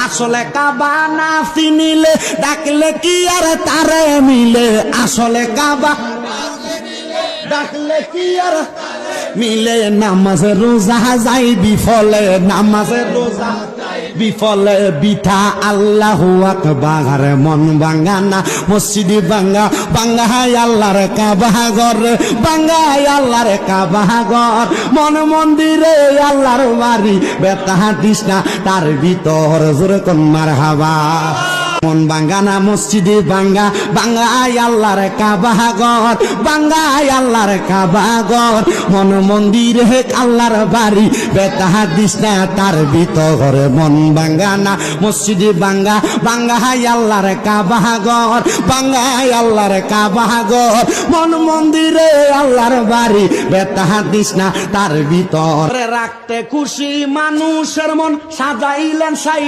আসলে কাবা না চিনিলে ডাকলে কি আর তারে মিলে আসলে কাবা ডাকলে কি আর মিলে নামাজ রোজা যাই বিফলে নামাজ রোজা বিফলে বিঠা আল্লাহু আকবার মন ভাঙানা মসজিদ ভাঙ্গা ভাঙ্গা আল্লাহর কাবা ঘর ভাঙ্গা আল্লাহর কাবা ঘর মন মন্দিরে আল্লাহর বাড়ি বেতা তৃষ্ণা তার ভিতর জোরে কোন মারহাবা মন ভাঙ্গানা মসজিদে ভাঙ্গা ভাঙ্গা আল্লাহর কাবা ঘর ভাঙ্গা আল্লাহর কাবা ঘর মন মন্দিরে আল্লাহর বাড়ি বেতা তৃষ্ণা তার ভিতর মন ভাঙ্গানা মসজিদে ভাঙ্গা ভাঙ্গা আল্লাহর কাবা ঘর ভাঙ্গা আল্লাহর কাবা ঘর মন মন্দিরে আল্লাহর বাড়ি বেতা তৃষ্ণা তার ভিতর রাখতে খুশি মানুষের মন সাজাইলেন সাই